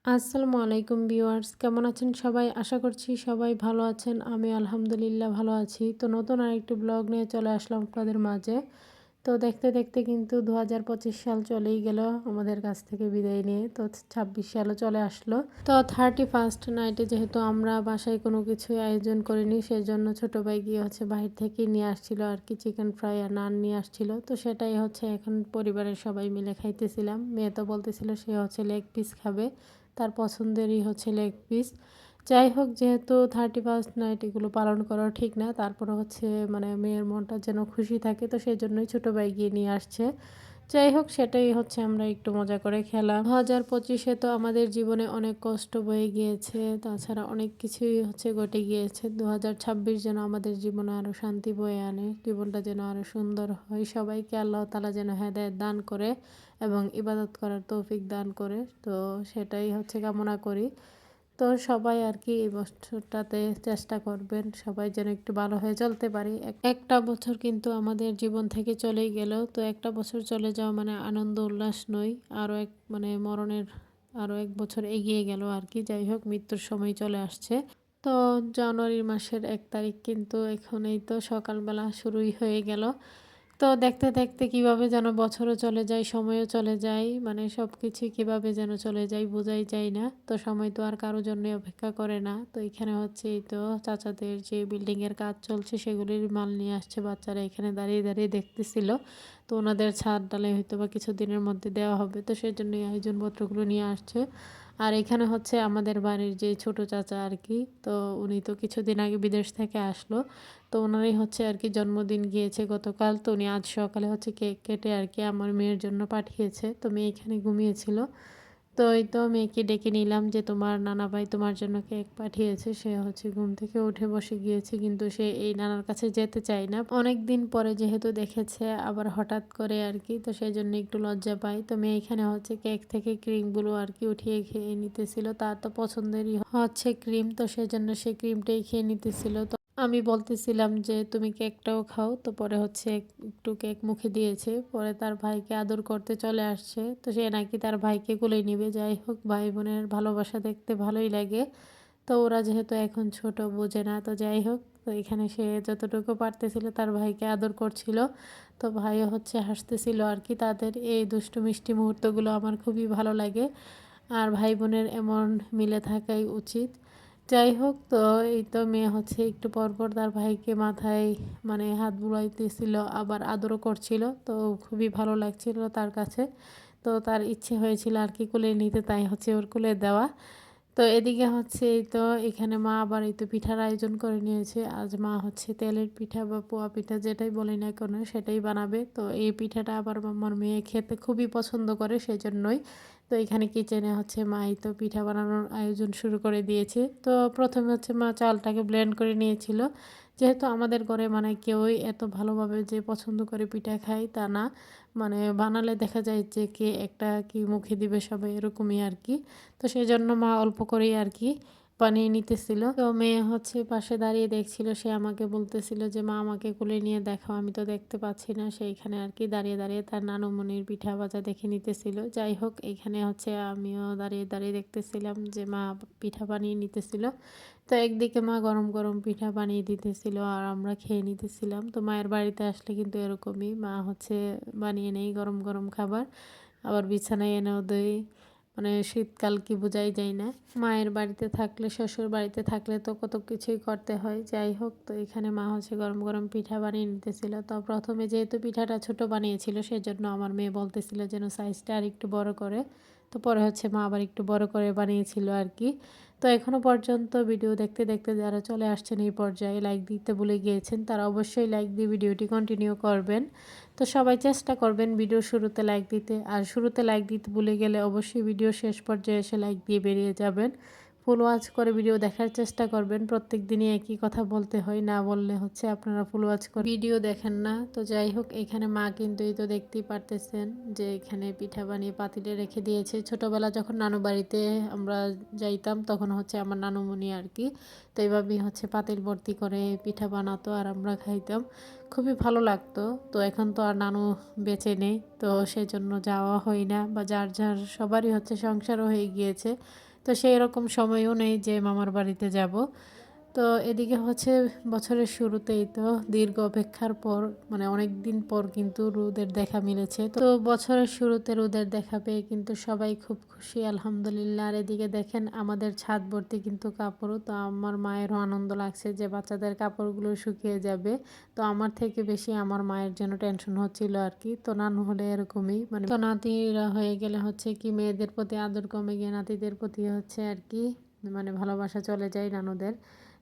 আসসালামু আলাইকুম ভিউয়ার্স, কেমন আছেন সবাই? আশা করছি সবাই ভালো আছেন। আমি আলহামদুলিল্লাহ ভালো আছি। তো নতুন আরেকটি ব্লগ নিয়ে চলে আসলাম আপনাদের মাঝে। তো দেখতে দেখতে কিন্তু ২০২৫ সাল চলেই গেল আমাদের কাছ থেকে বিদায় নিয়ে। তো ২৬ সালও চলে আসলো। তো 31st নাইটে যেহেতু আমরা বাসায় কোনো কিছুই আয়োজন করিনি, সেজন্য ছোট ভাই গিয়ে বাহির থেকেই নিয়ে আসছিল আর কি, চিকেন ফ্রাই আর নান নিয়ে আসছিল। তো সেটাই এখন পরিবারের সবাই মিলে খাইতেছিলাম। মেয়ে তো বলতেছিল সে লেগ পিস খাবে, তার পছন্দেরই লেগ পিস। যাই হোক, যেহেতু 31st নাইট এগুলো পালন করা ঠিক না, তারপরে মানে মেয়ের মনটা যেন খুশি থাকে, তো সেই জন্যই ছোটো ভাই গিয়ে নিয়ে আসছে। যাই হোক, সেটাই আমরা একটু মজা করে খেলাম। 2025-এ তো আমাদের জীবনে অনেক কষ্ট বয়ে গিয়েছে, তাছাড়া অনেক কিছুই ঘটে গিয়েছে। 2026 যেন আমাদের জীবনে আরও শান্তি বয়ে আনে, জীবনটা যেন আরও সুন্দর হয়। সবাইকে আল্লাহ তাআলা যেন হেদায়েত দান করে এবং ইবাদত করার তৌফিক দান করে। তো সেটাই কামনা করি। তো সবাই আর কি এই বছরটাতে চেষ্টা করবেন সবাই যেন একটু ভালো হয়ে চলতে পারি। একটা বছর কিন্তু আমাদের জীবন থেকে চলেই গেল। তো একটা বছর চলে যাওয়া মানে আনন্দ উল্লাস নয়, আরও মরণের আরও এক বছর এগিয়ে গেল আর কি। যাই হোক, মৃত্যুর সময় চলে আসছে। তো জানুয়ারি মাসের 1 তারিখ কিন্তু এখন এই তো সকালবেলা শুরুই হয়ে গেল। তো দেখতে দেখতে কিভাবে যেন বছরও চলে যায়, সময়ও চলে যায়, মানে সব কিছুই কীভাবে যেন চলে যায় বোঝাই যায় না। তো সময় তো আর কারোর জন্যই অপেক্ষা করে না। তো এখানে এই তো চাচাদের যে বিল্ডিংয়ের কাজ চলছে সেগুলির মাল নিয়ে আসছে বাচ্চারা, এখানে দাঁড়িয়ে দাঁড়িয়ে দেখতেছিল। তো ওনাদের ছাদ ডালে হয়তো বা কিছুদিনের মধ্যে দেওয়া হবে, তো সেই জন্যই আয়োজনপত্রগুলো নিয়ে আসছে। আর এখানে আমাদের বাড়ির যে ছোট চাচা আর কি, তো উনি তো কিছুদিন আগে বিদেশ থেকে আসলো। তো ওনারই আর কি জন্মদিন গিয়েছে গতকাল। তো উনি আজ সকালে কেক কেটে আর কি আমার মেয়ের জন্য পাঠিয়েছে। তো মেয়ে এখানে ঘুমিয়েছিল। তো এই তো মেয়েকে ডেকে নিলাম যে তোমার নানা ভাই তোমার জন্য কেক পাঠিয়েছে। সে ঘুম থেকে উঠে বসে গিয়েছে, কিন্তু সে এই নানার কাছে যেতে চায় না। অনেক দিন পরে যেহেতু দেখেছে আবার হঠাৎ করে আর কি, তো সেই জন্য একটু লজ্জা পাই। তো মেয়ে এখানে কেক থেকে ক্রিমগুলো আর কি উঠিয়ে খেয়ে নিতেছিল। তার তো পছন্দেরই ক্রিম, তো সেই জন্য সে ক্রিমটাই খেয়ে নিতেছিল। তো আমি বলতেছিলাম যে তুমি কেকটাও খাও। তো পরে একটু কেক মুখে দিয়েছে, পরে তার ভাইকে আদর করতে চলে আসছে। তো সে নাকি তার ভাইকে কোলে নিবে। যাই হোক, ভাই বোনের ভালোবাসা দেখতে ভালোই লাগে। তো ওরা যেহেতু এখন ছোট, বোঝে না। তো যাই হোক, তো এখানে সে যতটুকু পারতেছিল তার ভাইকে আদর করছিল। তো ভাইও হাসতেছিল আর কি। তাদের এই দুষ্টু মিষ্টি মুহূর্তগুলো আমার খুবই ভালো লাগে। আর ভাই বোনের এমন মিলে থাকাই উচিত। যাই হোক, তো এই তো মেয়ে একটু পরপর তার ভাইকে মাথায় মানে হাত বুলাইতেছিল, আবার আদরও করছিল। তো খুবই ভালো লাগছিল তার কাছে। তো তার ইচ্ছে হয়েছিল আর কি কোলে নিতে, তাই ওর কোলে দেওয়া। তো এদিকে এই তো এখানে মা আবার এই তো পিঠার আয়োজন করে নিয়েছে। আজ মা তেলের পিঠা বা পোয়া পিঠা যেটাই বলি না কেন সেটাই বানাবে। তো এই পিঠাটা আবার আমার মেয়ে খেতে খুবই পছন্দ করে, সেই জন্যই। তো এখানে কিচেনে মা এই তো পিঠা বানানোর আয়োজন শুরু করে দিয়েছে। তো প্রথমে মা চালটাকে ব্লেন্ড করে নিয়েছিল। যেহেতু আমাদের ঘরে মানে কেউই এত ভালোভাবে যে পছন্দ করে পিঠা খায় তা না, মানে বানালে দেখা যায় যে কে একটা কি মুখে দিবে সবাই, এরকমই আর কি। তো সেই জন্য মা অল্প করেই আর কি বানিয়ে নিতেছিল। তো মেয়ে পাশে দাঁড়িয়ে দেখছিল, সে আমাকে বলতেছিল যে মা আমাকে কোলে নিয়ে দেখাও, আমি তো দেখতে পাচ্ছি না। সেইখানে আর কি দাঁড়িয়ে দাঁড়িয়ে তার নানুমণির পিঠা ভাজা দেখে নিতেছিল। যাই হোক, এইখানে আমিও দাঁড়িয়ে দাঁড়িয়ে দেখতেছিলাম যে মা পিঠা বানিয়ে নিতেছিল। তো একদিকে মা গরম গরম পিঠা বানিয়ে দিতেছিল আর আমরা খেয়ে নিতেছিলাম। তো মায়ের বাড়িতে আসলে কিন্তু এরকমই, মা বানিয়ে নেই গরম গরম খাবার, আবার বিছানায় এনেও দেয়। মানে শীতকাল কি বোঝাই যায় না। মায়ের বাড়িতে থাকলে, শ্বশুর বাড়িতে থাকলে তো কত কিছুই করতে হয়। যাই হোক, তো এখানে মা গরম গরম পিঠা বানিয়ে নিতেছিল। তো প্রথমে যেহেতু পিঠাটা ছোট বানিয়েছিল, সেজন্য আমার মেয়ে বলতেছিল যেন সাইজটা আর একটু বড় করে। তো পরে মা আবার একটু বড় করে বানিয়েছিল আর কি। তো এখনও পর্যন্ত ভিডিও দেখতে দেখতে যারা চলে আসছেন এই পর্যায়ে, লাইক দিতে ভুলে গিয়েছেন, তারা অবশ্যই লাইক দিয়ে ভিডিওটি কন্টিনিউ করবেন। তো সবাই চেষ্টা করবেন ভিডিও শুরুতে লাইক দিতে, আর শুরুতে লাইক দিতে ভুলে গেলে অবশ্যই ভিডিও শেষ পর্যায়ে এসে লাইক দিয়ে বেরিয়ে যাবেন। ফুল ওয়াচ করে ভিডিও দেখার চেষ্টা করবেন। প্রত্যেক দিনই একই কথা বলতে হয়, না বললে আপনারা ফুল ওয়াচ করে ভিডিও দেখেন না। তো যাই হোক, এখানে মা কিন্তু এই তো দেখতেই পারতেছেন যে এখানে পিঠা বানিয়ে পাতিলে রেখে দিয়েছে। ছোটোবেলা যখন নানু বাড়িতে আমরা যাইতাম তখন আমার নানুমণি আর কি, তো এইভাবেই পাতিল ভর্তি করে পিঠা বানাতো আর আমরা খাইতাম, খুবই ভালো লাগতো। তো এখন তো আর নানু বেঁচে নেই, তো সেজন্য যাওয়া হয় না, বা যার যার সবারই সংসারও হয়ে গিয়েছে। তো সেই রকম সময়ও নেই যে মামার বাড়িতে যাব। তো এদিকে হচ্ছে বছরের শুরুতেই তো দীর্ঘ অপেক্ষার পর মানে অনেক দিন পর কিন্তু রোদের দেখা মিলেছে। তো বছরের শুরুতে রোদের দেখা পেয়ে কিন্তু সবাই খুব খুশি আলহামদুলিল্লাহ। আর এদিকে দেখেন আমাদের ছাদ ভর্তি কিন্তু কাপড়। তো আমার মায়েরও আনন্দ লাগছে যে বাচ্চাদের কাপড়গুলো শুকিয়ে যাবে। তো আমার থেকে বেশি আমার মায়ের জন্য টেনশন হচ্ছিল আর কি। তো নানু হলে এরকমই মানে তো নাতিরা হয়ে গেলে হচ্ছে কি মেয়েদের প্রতি আদর কমে গিয়ে নাতিদের প্রতি হচ্ছে আর কি মানে ভালোবাসা চলে যায় নানুদের।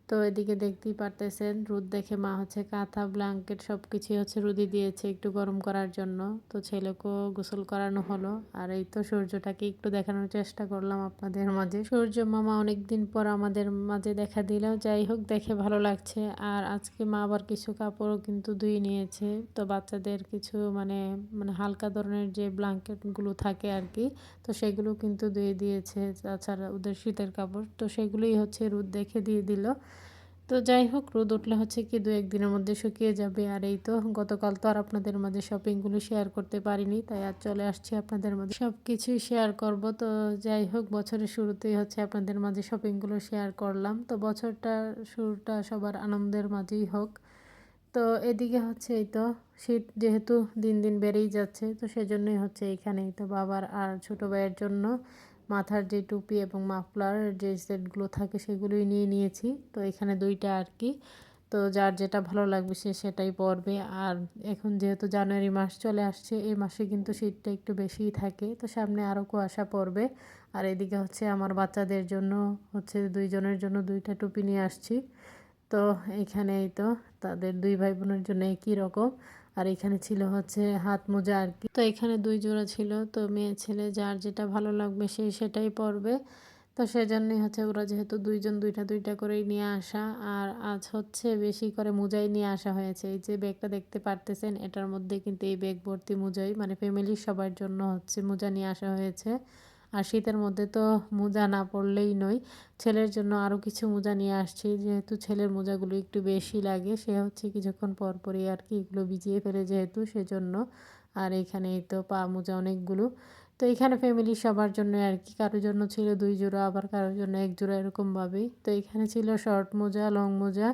তো এদিকে দেখতেই পারতেছেন রোদ দেখে মা হচ্ছে কাঁথা ব্ল্যাঙ্কেট সব কিছুই হচ্ছে রোদে দিয়েছে একটু গরম করার জন্য। তো ছেলেকেও গোসল করানো হলো। আর এই তো সূর্যটাকে একটু দেখানোর চেষ্টা করলাম আপনাদের মাঝে। সূর্য মামা অনেকদিন পর আমাদের মাঝে দেখা দিল, যাই হোক দেখে ভালো লাগছে। আর আজকে মা আবার কিছু কাপড়ও কিন্তু ধুয়ে নিয়েছে। তো বাচ্চাদের কিছু মানে মানে হালকা ধরনের যে ব্ল্যাঙ্কেটগুলো থাকে আর কি, তো সেগুলো কিন্তু ধুয়ে দিয়েছে। তাছাড়া ওদের শীতের কাপড় তো সেগুলোই হচ্ছে রোদ দেখে দিয়ে দিল। তো যাই হোক রোদ উঠলে হচ্ছে কি 2-1 দিনের মধ্যে শুকিয়ে যাবে। আর এই তো গতকাল তো আর আপনাদের মাঝে শপিংগুলো শেয়ার করতে পারিনি, তাই আজ চলে আসছি আপনাদের মাঝে সব কিছুই শেয়ার করব। তো যাই হোক বছরের শুরুতেই হচ্ছে আপনাদের মাঝে শপিংগুলো শেয়ার করলাম। তো বছরটা শুরুটা সবার আনন্দের মাঝেই হোক। তো এদিকে হচ্ছে এই তো শীত যেহেতু দিন দিন বেড়েই যাচ্ছে, তো সেজন্যই হচ্ছে এইখানেই তো বাবার আর ছোটো ভাইয়ের জন্য মাথার যে টুপি এবং মাফলার যে সেটগুলো থাকে সেগুলোই নিয়ে নিয়েছি। তো এখানে 2টা আর কি। তো যার যেটা ভালো লাগবে সে সেটাই পরবে। আর এখন যেহেতু জানুয়ারি মাস চলে আসছে, এই মাসে কিন্তু শীতটা একটু বেশিই থাকে। তো সামনে আরও কুয়াশা পড়বে। আর এদিকে হচ্ছে আমার বাচ্চাদের জন্য হচ্ছে 2 জনের জন্য 2টা টুপি নিয়ে আসছি। তো এইখানেই তো তাদের 2 ভাই বোনের জন্য একই রকম। আর এখানে ছিল হচ্ছে হাত মোজা আর কি। তো এখানে 2 জোড়া ছিল। তো মেয়ে ছেলে যার যেটা ভালো লাগবে সে সেটাই পরবে। তো সেজন্যই হচ্ছে ওরা যেহেতু 2 জন 2টা করেই নিয়ে আসা। আর আজ হচ্ছে বেশি করে মোজাই নিয়ে আসা হয়েছে। এই যে ব্যাগটা দেখতে পারতেছেন এটার মধ্যে কিন্তু এই ব্যাগ ভর্তি মোজাই মানে ফ্যামিলির সবার জন্য হচ্ছে মোজা নিয়ে আসা হয়েছে। আর শীতের মধ্যে তো মোজা না পরলেই নয়। ছেলের জন্য আরও কিছু মোজা নিয়ে আসছি, যেহেতু ছেলের মোজাগুলো একটু বেশি লাগে। সে হচ্ছে কিছুক্ষণ পর পরই আর কি এগুলো ভিজিয়ে ফেলে যেহেতু সেজন্য। আর এখানে এই তো পা মোজা অনেকগুলো। তো এখানে ফ্যামিলির সবার জন্য আর কি, কারোর জন্য ছিল 2 জোড়া আবার কারোর জন্য 1 জোড়া এরকমভাবেই। তো এখানে ছিল শর্ট মোজা লং মোজা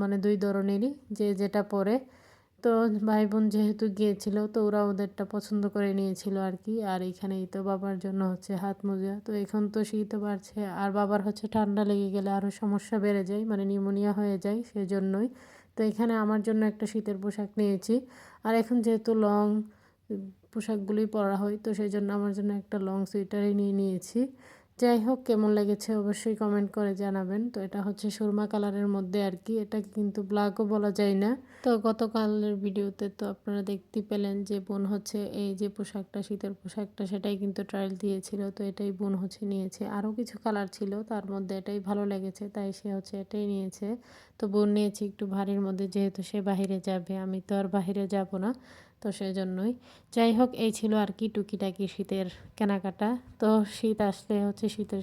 মানে 2 ধরনেরই যে যেটা পরে। তো ভাই বোন যেহেতু গিয়েছিল তো ওরা ওদেরটা পছন্দ করে নিয়েছিল আর কি। আর এইখানেই তো বাবার জন্য হচ্ছে হাত মোজা। তো এখন তো শীত বাড়ছে আর বাবার হচ্ছে ঠান্ডা লেগে গেলে আরও সমস্যা বেড়ে যায় মানে নিউমোনিয়া হয়ে যায় সেজন্যই। তো এখানে আমার জন্য একটা শীতের পোশাক নিয়েছি। আর এখন যেহেতু লং পোশাকগুলোই পরা হয় তো সেই জন্য আমার জন্য একটা লং সোয়েটারই নিয়ে নিয়েছি। যাই হোক কেমন লেগেছে অবশ্যই কমেন্ট করে জানাবেন। তো এটা হচ্ছে সুরমা কালারের মধ্যে আর কি, এটা কিন্তু ব্ল্যাকও বলা যায় না। তো গতকালের ভিডিওতে তো আপনারা দেখতে পেলেন যে বোন হচ্ছে এই যে পোশাকটা শীতের পোশাকটা সেটাই কিন্তু ট্রায়াল দিয়েছিল। তো এটাই বোন হচ্ছে নিয়েছে। আরও কিছু কালার ছিল তার মধ্যে এটাই ভালো লেগেছে তাই সে হচ্ছে এটাই নিয়েছে। তো বোন নিয়েছে একটু ভারীর মধ্যে যেহেতু সে বাহিরে যাবে, আমি তো আর বাহিরে যাব না। তো সেজন্যই যাই হোক এই ছিল আর কি টুকিটাকি শীতের কেনাকাটা। তো শীত আসলে হচ্ছে শীতের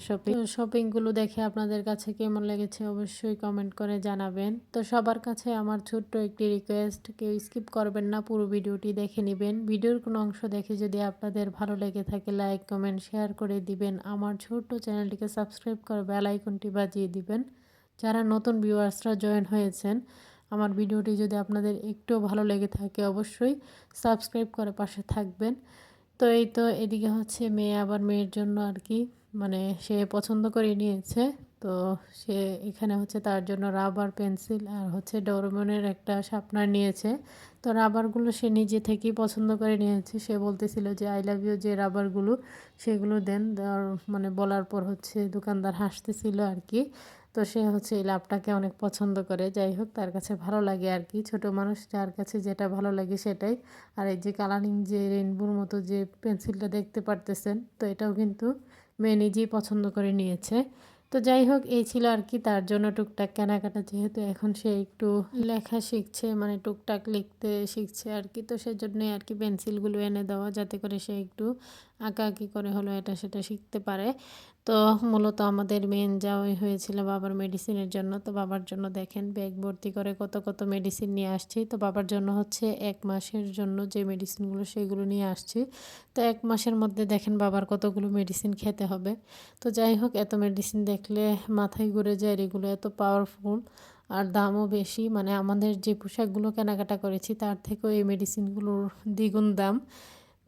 শপিংগুলো দেখে আপনাদের কাছে কেমন লেগেছে অবশ্যই কমেন্ট করে জানাবেন। তো সবার কাছে আমার ছোট্ট একটি রিকোয়েস্ট, কেউ স্কিপ করবেন না, পুরো ভিডিওটি দেখে নেবেন। ভিডিওর কোনো অংশ দেখে যদি আপনাদের ভালো লেগে থাকে লাইক কমেন্ট শেয়ার করে দিবেন। আমার ছোট্ট চ্যানেলটিকে সাবস্ক্রাইব করে বেল আইকনটি বাজিয়ে দিবেন। যারা নতুন ভিউয়ার্সরা জয়েন হয়েছেন, আমার ভিডিওটি যদি আপনাদের একটু ভালো লেগে থাকে অবশ্যই সাবস্ক্রাইব করে পাশে থাকবেন। তো এই তো এদিকে হচ্ছে মেয়ে আবার মেয়ের জন্য আর কি মানে সে পছন্দ করে নিয়েছে। তো সে এখানে হচ্ছে তার জন্য রাবার পেন্সিল আর হচ্ছে ডোরেমনের একটা শার্পনার নিয়েছে। তো রাবারগুলো সে নিজে থেকেই পছন্দ করে নিয়েছে। সে বলতেছিল যে আই লাভ ইউ যে রাবারগুলো সেগুলো দেন, মানে বলার পর হচ্ছে দোকানদার হাসতেছিল আর কি। তো সে হচ্ছে এই লাভটাকে অনেক পছন্দ করে। যাই হোক তার কাছে ভালো লাগে আর কি, ছোট মানুষ যার কাছে যেটা ভালো লাগে সেটাই। আর এই যে কালারিং যে রেইনবোর মতো যে পেন্সিলটা দেখতে পারতেছেন তো এটাও কিন্তু মেয়ে নিজেই পছন্দ করে নিয়েছে। তো যাই হোক এই ছিল আর কি তার জন্য টুকটাক কেনাকাটা, যেহেতু এখন সে একটু লেখা শিখছে মানে টুকটাক লিখতে শিখছে আর কি। তো সেজন্যই আর কি পেন্সিলগুলো এনে দেওয়া যাতে করে সে একটু আঁকাআঁকি করে হলো এটা সেটা শিখতে পারে। তো মূলত আমাদের মেন যাওয়াই হয়েছিল বাবার মেডিসিনের জন্য। তো বাবার জন্য দেখেন ব্যাগ ভর্তি করে কত মেডিসিন নিয়ে আসছি। তো বাবার জন্য হচ্ছে ১ মাসের জন্য যে মেডিসিনগুলো সেগুলো নিয়ে আসছি। তো ১ মাসের মধ্যে দেখেন বাবার কতগুলো মেডিসিন খেতে হবে। তো যাই হোক, এত মেডিসিন দেখলে মাথায় ঘুরে যায়, এগুলো এত পাওয়ারফুল আর দামও বেশি। মানে আমাদের যে পোশাকগুলো কেনাকাটা করেছি তার থেকেও এই মেডিসিনগুলোর দ্বিগুণ দাম।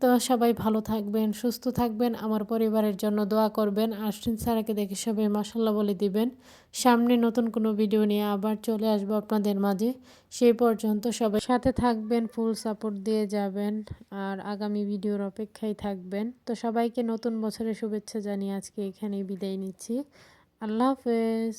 তো সবাই ভালো থাকবেন, সুস্থ থাকবেন, আমার পরিবারের জন্য দোয়া করবেন। আশ্বিন স্যারকে দেখে সবাই মাশাল্লাহ বলে দিবেন। সামনে নতুন কোনো ভিডিও নিয়ে আবার চলে আসবো আপনাদের মাঝে। সেই পর্যন্ত সবাই সাথে থাকবেন, ফুল সাপোর্ট দিয়ে যাবেন আর আগামী ভিডিওর অপেক্ষায় থাকবেন। তো সবাইকে নতুন বছরের শুভেচ্ছা জানিয়ে আজকে এখানেই বিদায় নিচ্ছি। আল্লাহ হাফেজ।